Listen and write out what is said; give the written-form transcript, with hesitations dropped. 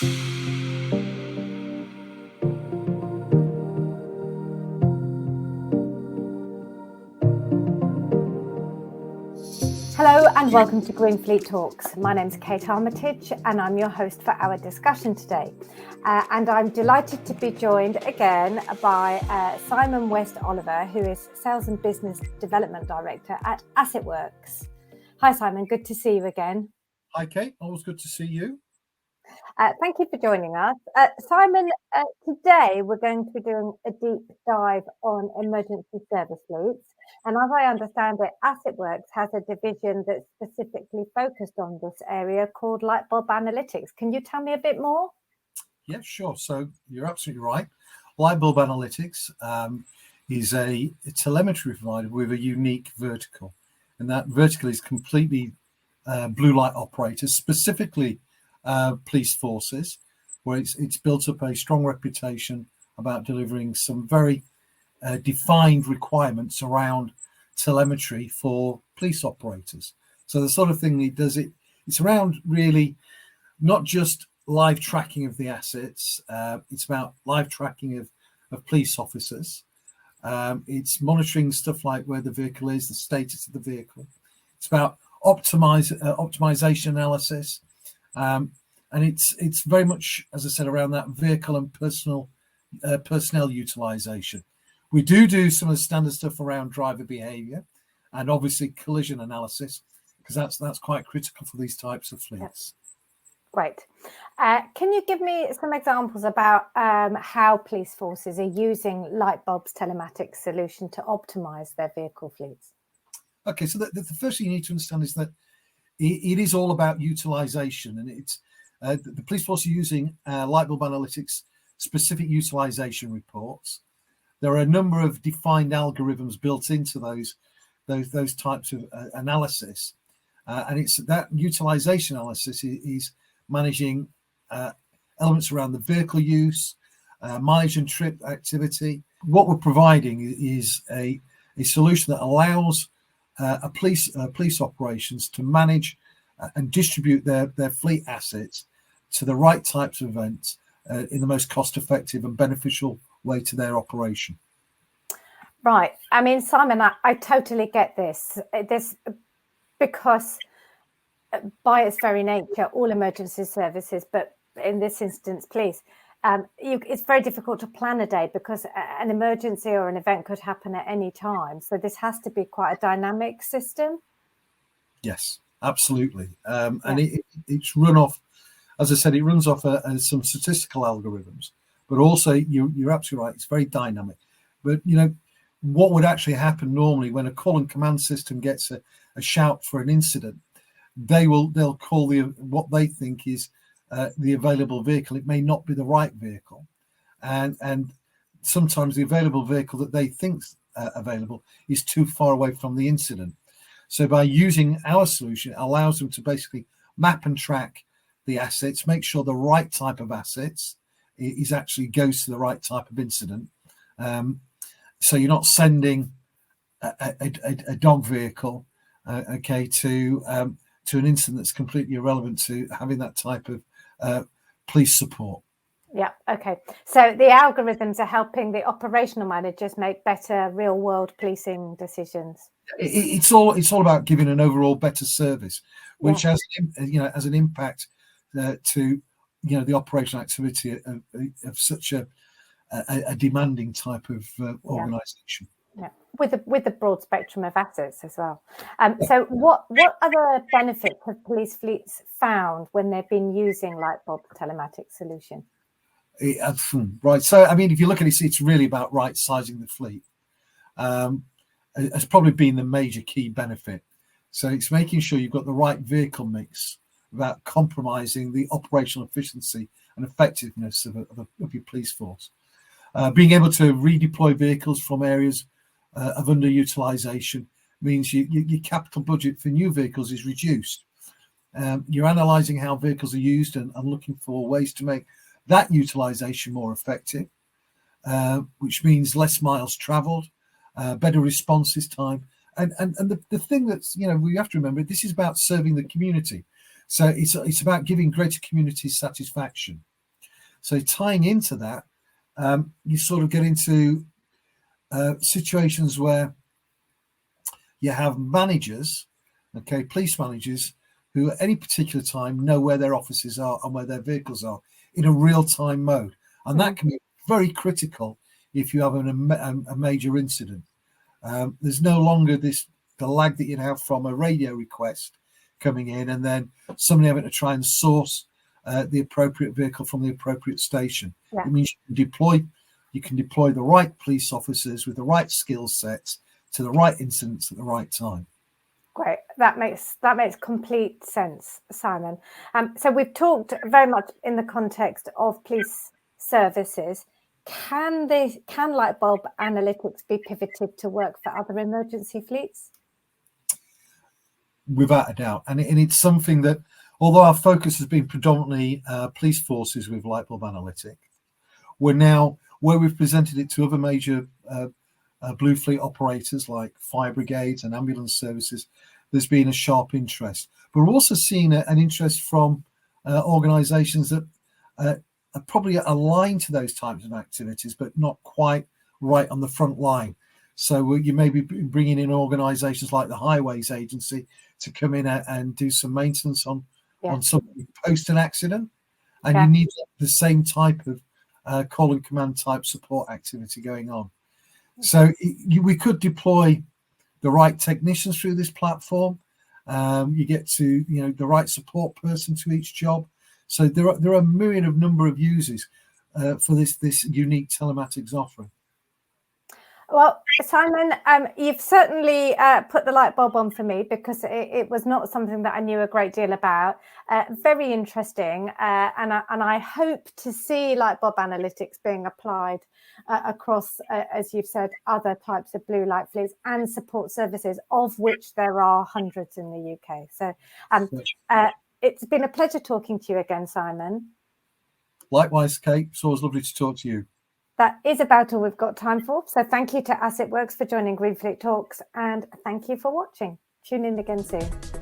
Hello and welcome to GreenFleet Talks. My name's Kate Armitage and I'm your host for our discussion today. And I'm delighted to be joined again by Simon West Oliver, who is Sales and Business Development Director at AssetWorks. Hi Simon, good to see you again. Hi Kate, always good to see you. Thank you for joining us. Simon, today we're going to be doing a deep dive on emergency service fleets. And as I understand it, AssetWorks has a division that's specifically focused on this area called Lightbulb Analytics. Can you tell me a bit more? Yeah, sure. So you're absolutely right. Lightbulb Analytics is a telemetry provider with a unique vertical. And that vertical is completely blue light operators, specifically police forces, where it's built up a strong reputation about delivering some very defined requirements around telemetry for police operators. So the sort of thing it does, it's around really not just live tracking of the assets, it's about live tracking of police officers. It's monitoring stuff like where the vehicle is, the status of the vehicle. It's about optimization analysis. And it's very much, as I said, around that vehicle and personnel utilization. We do some of the standard stuff around driver behavior and obviously collision analysis, because that's quite critical for these types of fleets. Great. Can you give me some examples about how police forces are using Lightbulb's telematics solution to optimize their vehicle fleets? Okay, so the first thing you need to understand is that it is all about utilization, and it's the police force are using Lightbulb Analytics specific utilization reports. There are a number of defined algorithms built into those types of analysis, and it's that utilization analysis is managing elements around the vehicle use, mileage and trip activity. What we're providing is a solution that allows police operations to manage and distribute their fleet assets to the right types of events in the most cost-effective and beneficial way to their operation. Right. I mean, Simon, I totally get this. Because by its very nature, all emergency services, but in this instance, police, it's very difficult to plan a day because an emergency or an event could happen at any time. So this has to be quite a dynamic system. Yes, absolutely. And it's run off, as I said, it runs off some statistical algorithms, but also you're absolutely right. It's very dynamic. But, what would actually happen normally when a call and command system gets a shout for an incident, they'll call what they think is the available vehicle. It may not be the right vehicle, and sometimes the available vehicle that they think's available is too far away from the incident. So by using our solution, it allows them to basically map and track the assets, make sure the right type of assets is actually goes to the right type of incident. So you're not sending a dog vehicle, to an incident that's completely irrelevant to having that type of police support. Yeah. Okay. So the algorithms are helping the operational managers make better real-world policing decisions. It's all about giving an overall better service, which has an impact to the operational activity of such a demanding type of organisation. Yeah, with a broad spectrum of assets as well. So what other benefits have police fleets found when they've been using Lightbulb telematics solution? Right. So I mean, if you look at it, it's really about right sizing the fleet. Has probably been the major key benefit. So it's making sure you've got the right vehicle mix without compromising the operational efficiency and effectiveness of your police force. Being able to redeploy vehicles from areas of underutilization means your capital budget for new vehicles is reduced. You're analysing how vehicles are used and looking for ways to make that utilization more effective, which means less miles travelled, better responses time. And the thing that's, we have to remember, this is about serving the community. So it's about giving greater community satisfaction. So tying into that, you sort of get into situations where you have managers, okay, police managers, who at any particular time know where their offices are and where their vehicles are in a real-time mode. And that can be very critical if you have a major incident. There's no longer the lag that you'd have from a radio request coming in and then somebody having to try and source the appropriate vehicle from the appropriate station. Yeah. It means you can deploy the right police officers with the right skill sets to the right incidents at the right time. Great. That makes complete sense, Simon. So we've talked very much in the context of police services. Can Lightbulb Analytics be pivoted to work for other emergency fleets? Without a doubt. And it's something that, although our focus has been predominantly police forces with Lightbulb Analytics, we're now, where we've presented it to other major blue fleet operators like fire brigades and ambulance services, there's been a sharp interest. But we're also seeing an interest from organisations that are probably aligned to those types of activities, but not quite right on the front line. So you may be bringing in organisations like the Highways Agency to come in and do some maintenance on something post an accident, and you need the same type of call and command type support activity going on. So we could deploy the right technicians through this platform. You get to the right support person to each job. So there are a myriad of number of users for this unique telematics offering. Well, Simon, you've certainly put the light bulb on for me, because it was not something that I knew a great deal about. Very interesting, and I hope to see Lightbulb Analytics being applied across, as you've said, other types of blue light fleets and support services, of which there are hundreds in the UK. So it's been a pleasure talking to you again, Simon. Likewise, Kate. It's always lovely to talk to you. That is about all we've got time for. So thank you to AssetWorks for joining GreenFleet Talks, and thank you for watching. Tune in again soon.